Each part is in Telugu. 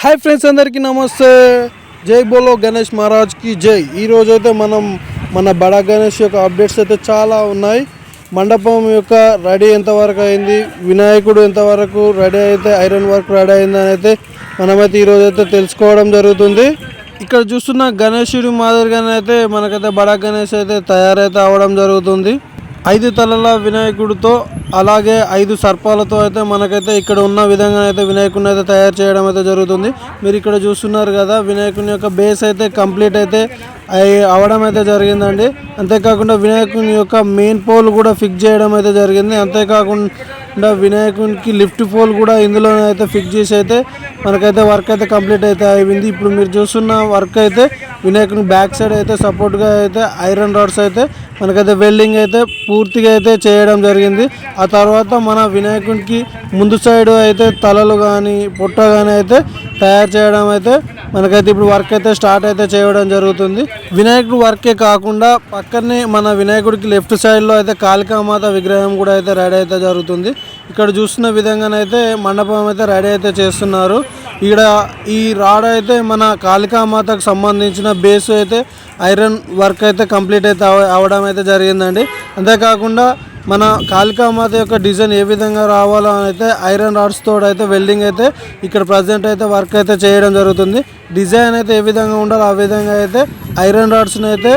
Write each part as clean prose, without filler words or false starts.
హాయ్ ఫ్రెండ్స్, అందరికీ నమస్తే. జై బోలో గణేష్ మహారాజ్కి జై. ఈరోజైతే మనం మన బడా గణేష్ యొక్క అప్డేట్స్ అయితే చాలా ఉన్నాయి. మండపం యొక్క రెడీ ఎంతవరకు అయింది, వినాయకుడు ఎంతవరకు రెడీ అయితే ఐరన్ వర్క్ రెడీ అయిందని అయితే మనమైతే ఈరోజైతే తెలుసుకోవడం జరుగుతుంది. ఇక్కడ చూస్తున్న గణేశుడి మాదిరిగానే అయితే మనకైతే బడా గణేష్ అయితే తయారైతే అవడం జరుగుతుంది. 5 తలల వినాయకుడితో అలాగే 5 సర్పాలతో అయితే మనకైతే ఇక్కడ ఉన్న విధంగా అయితే వినాయకుడిని అయితే తయారు చేయడం అయితే జరుగుతుంది. మీరు ఇక్కడ చూస్తున్నారు కదా, వినాయకుని యొక్క బేస్ అయితే కంప్లీట్ అయితే అవడం అయితే జరిగిందండి. అంతేకాకుండా వినాయకుని యొక్క మెయిన్ పోల్ కూడా ఫిక్స్ చేయడం అయితే జరిగింది. అంతేకాకుండా వినాయకునికి లిఫ్ట్ పోల్ కూడా ఇందులోనే అయితే ఫిక్స్ చేసి అయితే మనకైతే వర్క్ అయితే కంప్లీట్ అయితే అయింది. ఇప్పుడు మీరు చూస్తున్న వర్క్ అయితే వినాయకుని బ్యాక్ సైడ్ అయితే సపోర్ట్గా అయితే ఐరన్ రాడ్స్ అయితే మనకైతే వెల్డింగ్ అయితే పూర్తిగా అయితే చేయడం జరిగింది. ఆ తర్వాత మన వినాయకునికి ముందు సైడ్ అయితే తలలు కానీ పొట్ట కానీ అయితే తయారు చేయడం అయితే మనకైతే ఇప్పుడు వర్క్ అయితే స్టార్ట్ అయితే చేయడం జరుగుతుంది. వినాయకుడు వర్కే కాకుండా పక్కనే మన వినాయకుడికి లెఫ్ట్ సైడ్లో అయితే కాళికామాత విగ్రహం కూడా అయితే రెడీ అయితే జరుగుతుంది. ఇక్కడ చూస్తున్న విధంగానైతే మండపం అయితే రెడీ అయితే చేస్తున్నారు. ఇక్కడ ఈ రాడ్ అయితే మన కాళికామాతకు సంబంధించిన బేస్ అయితే ఐరన్ వర్క్ అయితే కంప్లీట్ అయితే అవడం అయితే జరిగిందండి. అంతేకాకుండా మన కాళికామాత యొక్క డిజైన్ ఏ విధంగా రావాలో అయితే ఐరన్ రాడ్స్ తోడు అయితే వెల్డింగ్ అయితే ఇక్కడ ప్రజెంట్ అయితే వర్క్ అయితే చేయడం జరుగుతుంది. డిజైన్ అయితే ఏ విధంగా ఉండాలో ఆ విధంగా అయితే ఐరన్ రాడ్స్ని అయితే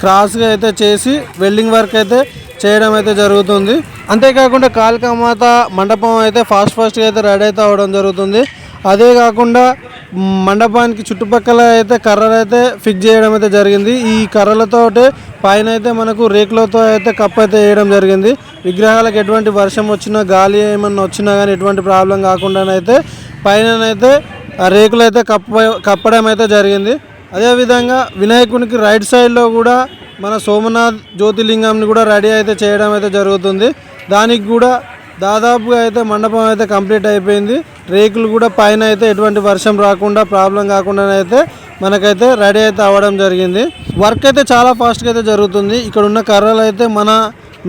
క్రాస్గా అయితే చేసి వెల్డింగ్ వర్క్ అయితే చేయడం అయితే జరుగుతుంది. అంతేకాకుండా కాళికామాత మండపం అయితే ఫాస్ట్గా అయితే రెడీ అయితే అవ్వడం జరుగుతుంది. అదే కాకుండా మండపానికి చుట్టుపక్కల అయితే కర్రలు అయితే ఫిక్స్ చేయడం అయితే జరిగింది. ఈ కర్రలతో పైన అయితే మనకు రేకులతో అయితే కప్ అయితే వేయడం జరిగింది. విగ్రహాలకు ఎటువంటి వర్షం వచ్చినా గాలి ఏమన్నా వచ్చినా కానీ ఎటువంటి ప్రాబ్లం కాకుండానైతే పైననైతే రేకులు అయితే కప్పడం అయితే జరిగింది. అదేవిధంగా వినాయకునికి రైట్ సైడ్లో కూడా మన సోమనాథ్ జ్యోతిలింగంని కూడా రెడీ అయితే చేయడం అయితే జరుగుతుంది. దానికి కూడా దాదాపుగా అయితే మండపం అయితే కంప్లీట్ అయిపోయింది. రేకులు కూడా పైన అయితే ఎటువంటి వర్షం రాకుండా ప్రాబ్లం కాకుండా అయితే మనకైతే రెడీ అయితే అవ్వడం జరిగింది. వర్క్ అయితే చాలా ఫాస్ట్గా అయితే జరుగుతుంది. ఇక్కడ ఉన్న కర్రలు అయితే మన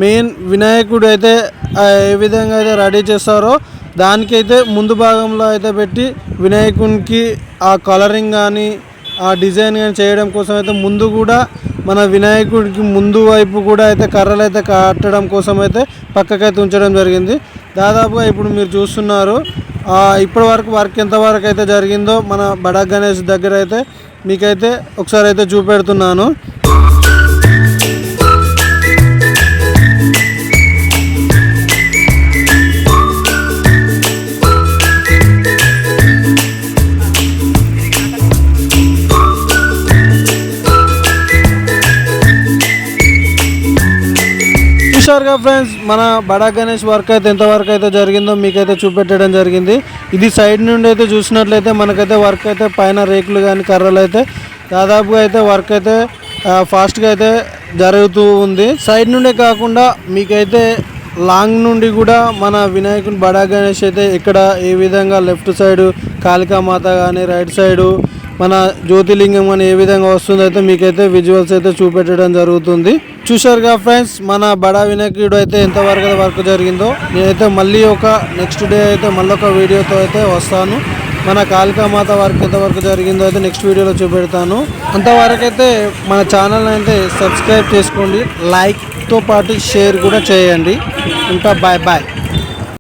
మెయిన్ వినాయకుడు అయితే ఏ విధంగా అయితే రెడీ చేస్తారో దానికైతే ముందు భాగంలో అయితే పెట్టి వినాయకునికి ఆ కలరింగ్ కానీ ఆ డిజైన్ కానీ చేయడం కోసం అయితే ముందు కూడా మన వినాయకుడికి ముందు వైపు కూడా అయితే కర్రలు అయితే కట్టడం కోసం అయితే పక్కకైతే ఉంచడం జరిగింది. దాదాపుగా ఇప్పుడు మీరు చూస్తున్నారు. ఇప్పటి వరకు వర్క్ ఎంతవరకు అయితే జరిగిందో మన బడా గణేష్ దగ్గర అయితే మీకైతే ఒకసారి అయితే చూపెడుతున్నాను. చూశారుగా ఫ్రెండ్స్, మన బడా గణేష్ వర్క్ అయితే ఎంతవరకు అయితే జరిగిందో మీకైతే చూపెట్టడం జరిగింది. ఇది సైడ్ నుండి అయితే చూసినట్లయితే మనకైతే వర్క్ అయితే పైన రేకులు కానీ కర్రలు అయితే దాదాపుగా అయితే వర్క్ అయితే ఫాస్ట్గా అయితే జరుగుతూ ఉంది. సైడ్ నుండే కాకుండా మీకైతే లాంగ్ నుండి కూడా మన వినాయకుని బడా గణేష్ అయితే ఇక్కడ ఏ విధంగా లెఫ్ట్ సైడు కాళికామాత కానీ రైట్ సైడు మన జ్యోతిలింగం అని ఏ విధంగా వస్తుందో అయితే మీకైతే విజువల్స్ అయితే చూపెట్టడం జరుగుతుంది. చూశారుగా ఫ్రెండ్స్, మన బడా వినాయకుడు అయితే ఎంతవరకు వర్క్ జరిగిందో. నేనైతే మళ్ళీ నెక్స్ట్ డే అయితే మళ్ళీ ఒక వీడియోతో అయితే వస్తాను. మన కాళికామాత వర్క్ ఎంతవరకు జరిగిందో అయితే నెక్స్ట్ వీడియోలో చూపెడతాను. అంతవరకు అయితే మన ఛానల్ అయితే సబ్స్క్రైబ్ చేసుకోండి, లైక్తో పాటు షేర్ కూడా చేయండి. ఇంకా బాయ్.